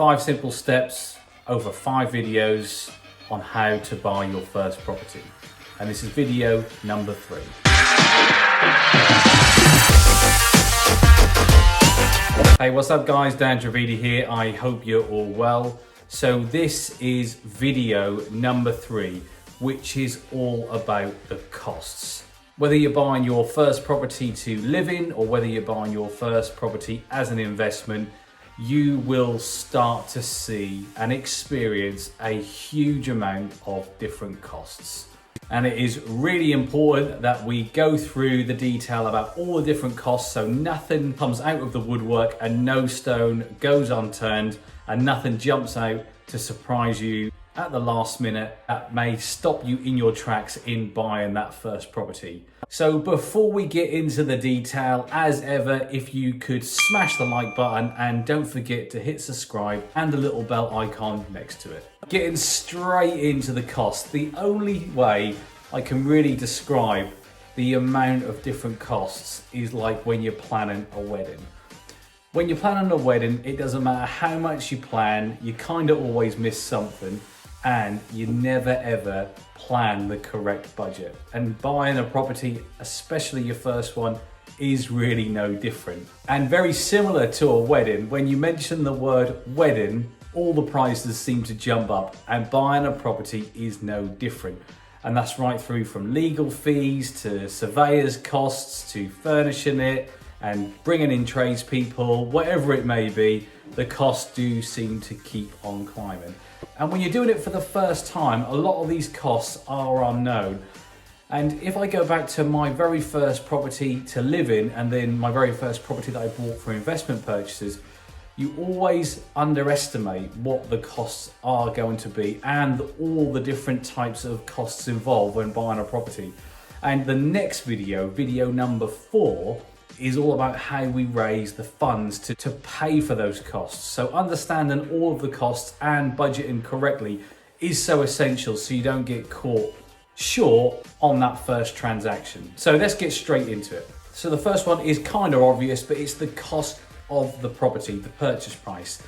5 simple steps over 5 videos on how to buy your first property. And this is video number 3. Hey, what's up guys? Dan Dravidi here. I hope you're all well. So this is video number 3, which is all about the costs. Whether you're buying your first property to live in or whether you're buying your first property as an investment, you will start to see and experience a huge amount of different costs. And it is really important that we go through the detail about all the different costs so nothing comes out of the woodwork and no stone goes unturned and nothing jumps out to surprise you at the last minute that may stop you in your tracks in buying that first property. So before we get into the detail, as ever, if you could smash the like button and don't forget to hit subscribe and the little bell icon next to it. Getting straight into the cost, the only way I can really describe the amount of different costs is like when you're planning a wedding. When you're planning a wedding, it doesn't matter how much you plan, you kind of always miss something. And you never ever plan the correct budget. And buying a property, especially your first one, is really no different. And very similar to a wedding, when you mention the word wedding, all the prices seem to jump up, and buying a property is no different. And that's right through from legal fees to surveyors' costs to furnishing it and bringing in tradespeople, whatever it may be, the costs do seem to keep on climbing. And when you're doing it for the first time, a lot of these costs are unknown. And if I go back to my very first property to live in and then my very first property that I bought for investment purchases, you always underestimate what the costs are going to be and all the different types of costs involved when buying a property. And the next video, video number 4, is all about how we raise the funds to pay for those costs. So understanding all of the costs and budgeting correctly is so essential so you don't get caught short on that first transaction. So let's get straight into it. So the first one is kind of obvious, but it's the cost of the property, the purchase price.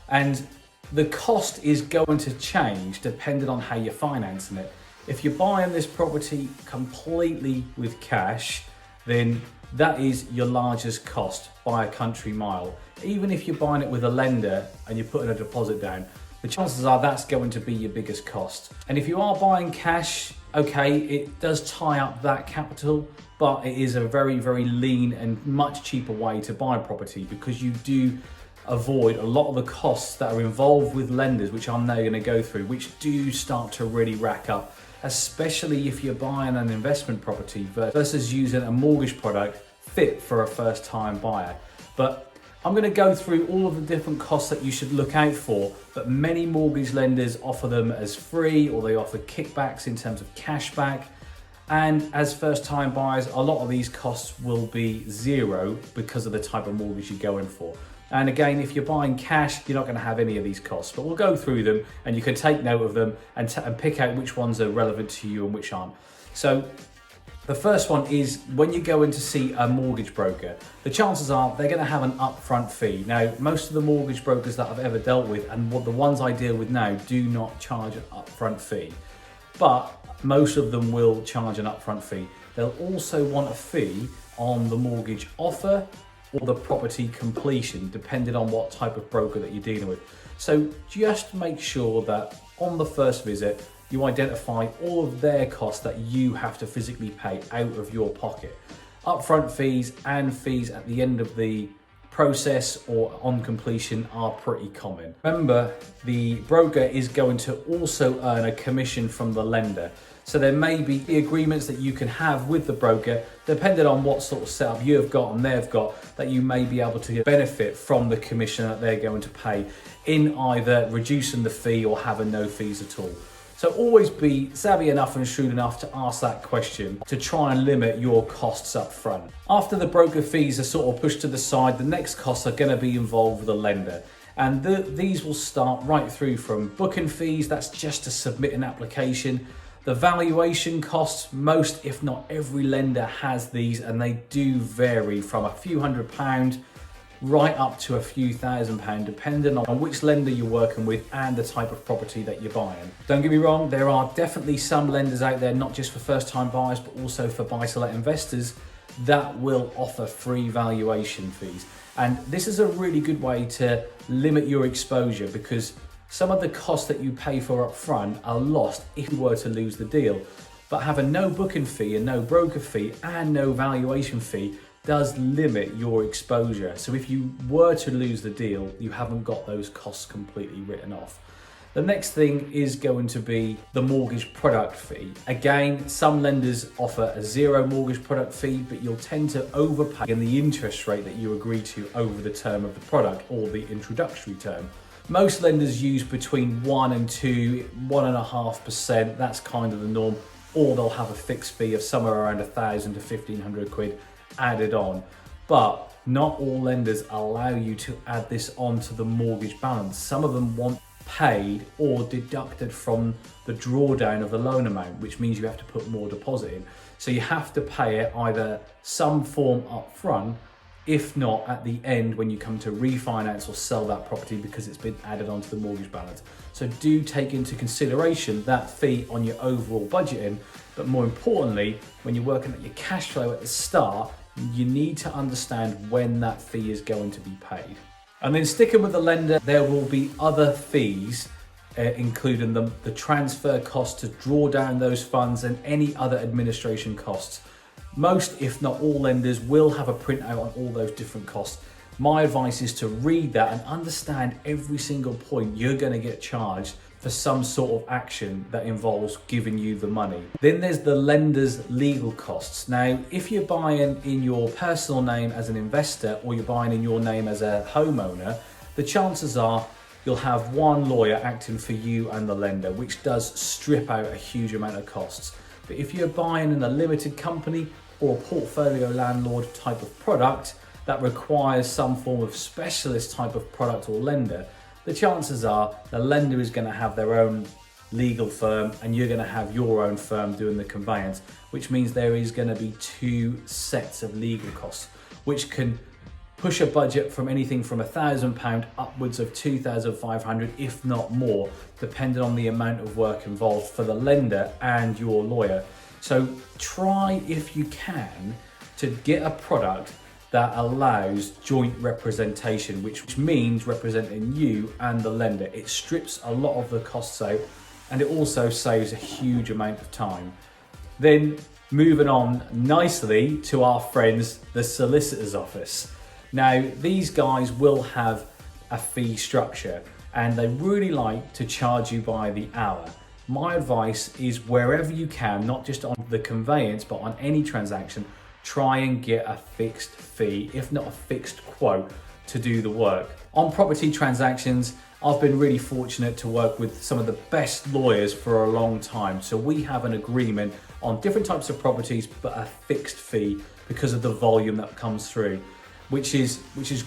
And the cost is going to change depending on how you're financing it. If you're buying this property completely with cash, then that is your largest cost by a country mile. Even if you're buying it with a lender and you're putting a deposit down, the chances are that's going to be your biggest cost. And if you are buying cash, okay, it does tie up that capital, but it is a very, very lean and much cheaper way to buy a property because you do avoid a lot of the costs that are involved with lenders, which I'm now going to go through, which do start to really rack up, especially if you're buying an investment property versus using a mortgage product fit for a first-time buyer. But I'm going to go through all of the different costs that you should look out for, but many mortgage lenders offer them as free or they offer kickbacks in terms of cash back. And as first-time buyers, a lot of these costs will be zero because of the type of mortgage you're going for. And again, if you're buying cash, you're not going to have any of these costs, but we'll go through them and you can take note of them and pick out which ones are relevant to you and which aren't. So the first one is when you go in to see a mortgage broker, the chances are they're going to have an upfront fee. Now, most of the mortgage brokers that I've ever dealt with and the ones I deal with now do not charge an upfront fee, but most of them will charge an upfront fee. They'll also want a fee on the mortgage offer or the property completion, depending on what type of broker that you're dealing with. So just make sure that on the first visit, you identify all of their costs that you have to physically pay out of your pocket. Upfront fees and fees at the end of the process or on completion are pretty common. Remember, the broker is going to also earn a commission from the lender. So there may be agreements that you can have with the broker, depending on what sort of setup you've got and they've got, that you may be able to benefit from the commission that they're going to pay in either reducing the fee or having no fees at all. So always be savvy enough and shrewd enough to ask that question to try and limit your costs up front. After the broker fees are sort of pushed to the side, the next costs are going to be involved with the lender. And these will start right through from booking fees, that's just to submit an application. The valuation costs, most if not every lender has these, and they do vary from a few £100 right up to a few £1,000, depending on which lender you're working with and the type of property that you're buying. Don't get me wrong, there are definitely some lenders out there, not just for first-time buyers, but also for buy-to-let investors, that will offer free valuation fees. And this is a really good way to limit your exposure, because some of the costs that you pay for up front are lost if you were to lose the deal. But having no booking fee and no broker fee and no valuation fee does limit your exposure. So if you were to lose the deal, you haven't got those costs completely written off. The next thing is going to be the mortgage product fee. Again, some lenders offer a zero mortgage product fee, but you'll tend to overpay in the interest rate that you agree to over the term of the product or the introductory term. Most lenders use between 1 and 2, 1.5%, that's kind of the norm, or they'll have a fixed fee of somewhere around 1,000 to 1,500 quid added on. But not all lenders allow you to add this onto the mortgage balance. Some of them want paid or deducted from the drawdown of the loan amount, which means you have to put more deposit in. So you have to pay it either some form up front, if not at the end when you come to refinance or sell that property, because it's been added onto the mortgage balance. So do take into consideration that fee on your overall budgeting, but more importantly, when you're working at your cash flow at the start, you need to understand when that fee is going to be paid. And then sticking with the lender, there will be other fees, including the transfer costs to draw down those funds and any other administration costs. Most, if not all lenders, will have a printout on all those different costs. My advice is to read that and understand every single point you're going to get charged for some sort of action that involves giving you the money. Then there's the lender's legal costs. Now, if you're buying in your personal name as an investor or you're buying in your name as a homeowner, the chances are you'll have one lawyer acting for you and the lender, which does strip out a huge amount of costs. But if you're buying in a limited company or a portfolio landlord type of product that requires some form of specialist type of product or lender, the chances are the lender is going to have their own legal firm and you're going to have your own firm doing the conveyance, which means there is going to be two sets of legal costs, which can push a budget from anything from £1,000 upwards of 2,500, if not more, depending on the amount of work involved for the lender and your lawyer. So try, if you can, to get a product that allows joint representation, which means representing you and the lender. It strips a lot of the costs out and it also saves a huge amount of time. Then moving on nicely to our friends, the solicitor's office. Now, these guys will have a fee structure and they really like to charge you by the hour. My advice is wherever you can, not just on the conveyance, but on any transaction, try and get a fixed fee, if not a fixed quote, to do the work. On property transactions, I've been really fortunate to work with some of the best lawyers for a long time. So we have an agreement on different types of properties, but a fixed fee because of the volume that comes through, which is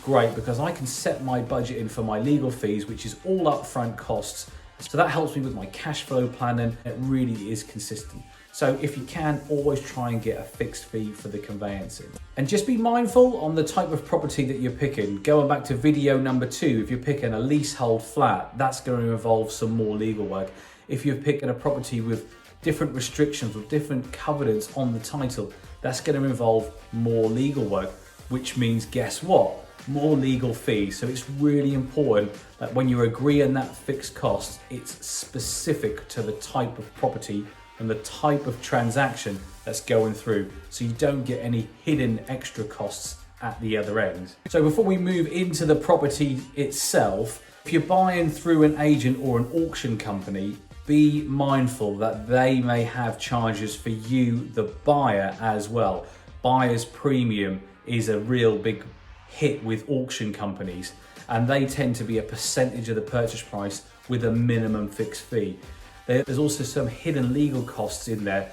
great because I can set my budget in for my legal fees, which is all upfront costs. So that helps me with my cash flow planning. It really is consistent. So if you can, always try and get a fixed fee for the conveyancing. And just be mindful on the type of property that you're picking. Going back to video number 2, if you're picking a leasehold flat, that's going to involve some more legal work. If you're picking a property with different restrictions or different covenants on the title, that's going to involve more legal work, which means, guess what? More legal fees. So it's really important that when you're agreeing that fixed cost, it's specific to the type of property and the type of transaction that's going through, so you don't get any hidden extra costs at the other end. So before we move into the property itself, if you're buying through an agent or an auction company, be mindful that they may have charges for you, the buyer, as well. Buyer's premium is a real big hit with auction companies, and they tend to be a percentage of the purchase price with a minimum fixed fee. There's also some hidden legal costs in there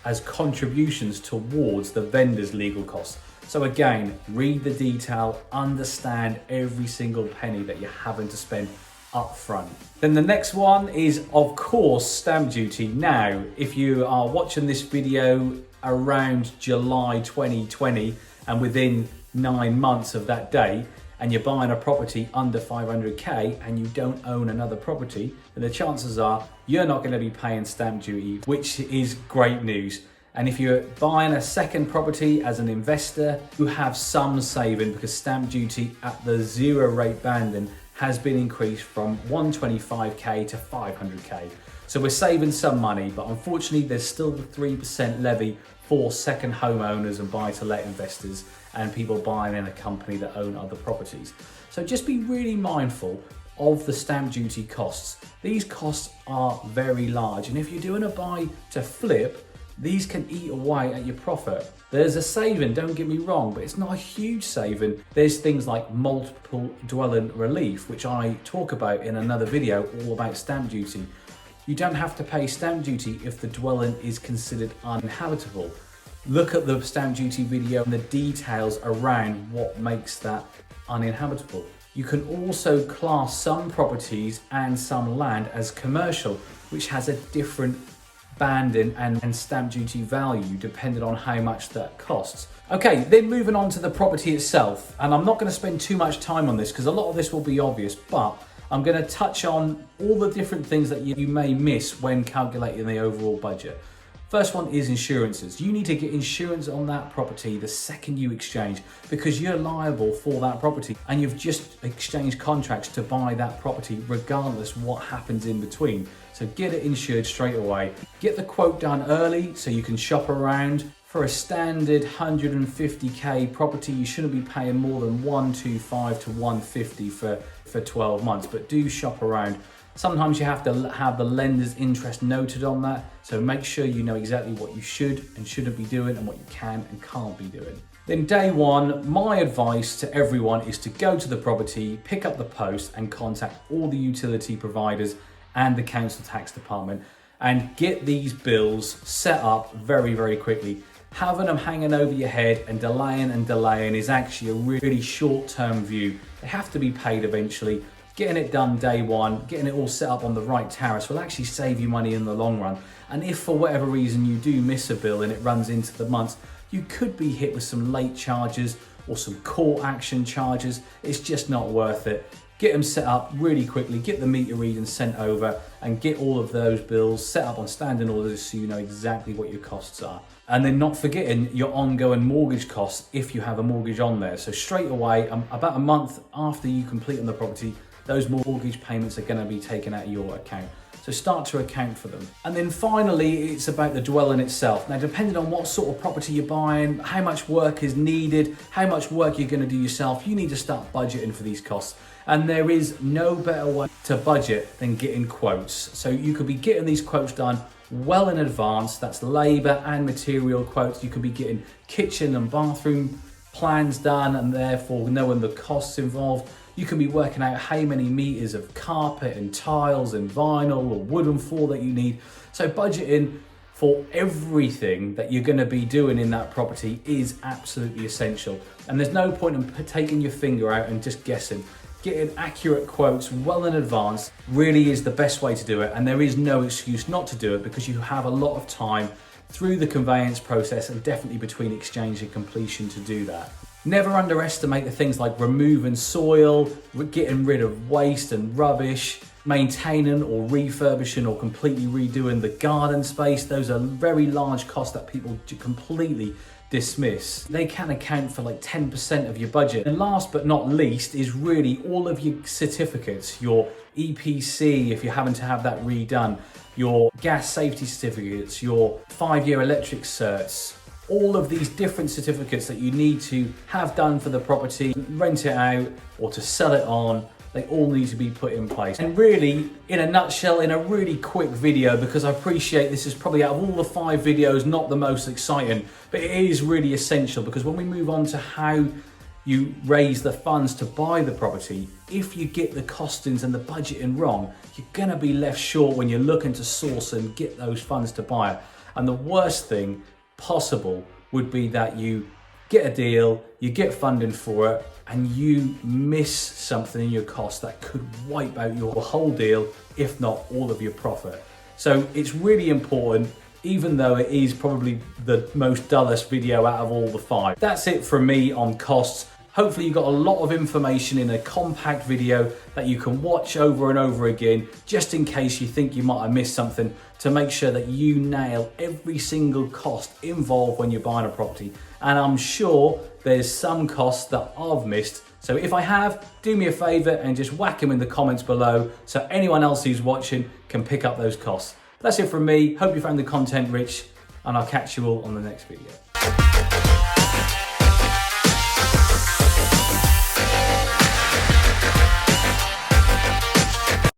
as contributions towards the vendor's legal costs. So again, read the detail, understand every single penny that you're having to spend up front. Then the next one is, of course, stamp duty. Now, if you are watching this video around July 2020 and within 9 months of that day, and you're buying a property under 500k and you don't own another property, then the chances are you're not going to be paying stamp duty, which is great news. And if you're buying a second property as an investor, you have some saving because stamp duty at the 0 rate banding has been increased from 125k to 500k. So we're saving some money, but unfortunately there's still the 3% levy for second homeowners and buy-to-let investors and people buying in a company that own other properties. So just be really mindful of the stamp duty costs. These costs are very large, and if you're doing a buy to flip, these can eat away at your profit. There's a saving, don't get me wrong, but it's not a huge saving. There's things like multiple dwelling relief, which I talk about in another video all about stamp duty. You don't have to pay stamp duty if the dwelling is considered uninhabitable. Look at the stamp duty video and the details around what makes that uninhabitable. You can also class some properties and some land as commercial, which has a different banding and stamp duty value depending on how much that costs. Okay, then moving on to the property itself, and I'm not going to spend too much time on this because a lot of this will be obvious, but I'm going to touch on all the different things that you may miss when calculating the overall budget. First one is insurances. You need to get insurance on that property the second you exchange because you're liable for that property and you've just exchanged contracts to buy that property regardless what happens in between. So get it insured straight away. Get the quote done early so you can shop around. For a standard 150k property, you shouldn't be paying more than 125 to 150 for 12 months, but do shop around. Sometimes you have to have the lender's interest noted on that, so make sure you know exactly what you should and shouldn't be doing and what you can and can't be doing. Then day one, my advice to everyone is to go to the property, pick up the post and contact all the utility providers and the council tax department and get these bills set up very, very quickly. Having them hanging over your head and delaying is actually a really short-term view. They have to be paid eventually. Getting it done day one, getting it all set up on the right tariffs will actually save you money in the long run. And if for whatever reason you do miss a bill and it runs into the months, you could be hit with some late charges or some court action charges. It's just not worth it. Get them set up really quickly, get the meter readings sent over and get all of those bills set up on standing orders so you know exactly what your costs are. And then not forgetting your ongoing mortgage costs if you have a mortgage on there. So straight away, about a month after you complete on the property, those mortgage payments are going to be taken out of your account. So start to account for them. And then finally, it's about the dwelling itself. Now, depending on what sort of property you're buying, how much work is needed, how much work you're going to do yourself, you need to start budgeting for these costs. And there is no better way to budget than getting quotes. So you could be getting these quotes done well in advance. That's labour and material quotes. You could be getting kitchen and bathroom plans done and therefore knowing the costs involved. You can be working out how many meters of carpet and tiles and vinyl or wooden floor that you need. So budgeting for everything that you're going to be doing in that property is absolutely essential. And there's no point in taking your finger out and just guessing. Getting accurate quotes well in advance really is the best way to do it. And there is no excuse not to do it because you have a lot of time through the conveyance process and definitely between exchange and completion to do that. Never underestimate the things like removing soil, getting rid of waste and rubbish, maintaining or refurbishing or completely redoing the garden space. Those are very large costs that people completely dismiss. They can account for like 10% of your budget. And last but not least is really all of your certificates, your EPC if you're having to have that redone, your gas safety certificates, your 5-year electric certs, all of these different certificates that you need to have done for the property, rent it out or to sell it on, they all need to be put in place. And really, in a nutshell, in a really quick video, because I appreciate this is probably out of all the 5 videos, not the most exciting, but it is really essential because when we move on to how you raise the funds to buy the property, if you get the costings and the budgeting wrong, you're gonna be left short when you're looking to source and get those funds to buy it. And the worst thing possible would be that you get a deal, you get funding for it, and you miss something in your cost that could wipe out your whole deal, if not all of your profit. So it's really important, even though it is probably the most dullest video out of all the 5. That's it from me on costs. Hopefully you got a lot of information in a compact video that you can watch over and over again, just in case you think you might have missed something, to make sure that you nail every single cost involved when you're buying a property. And I'm sure there's some costs that I've missed. So if I have, do me a favor and just whack them in the comments below so anyone else who's watching can pick up those costs. That's it from me. Hope you found the content rich, and I'll catch you all on the next video.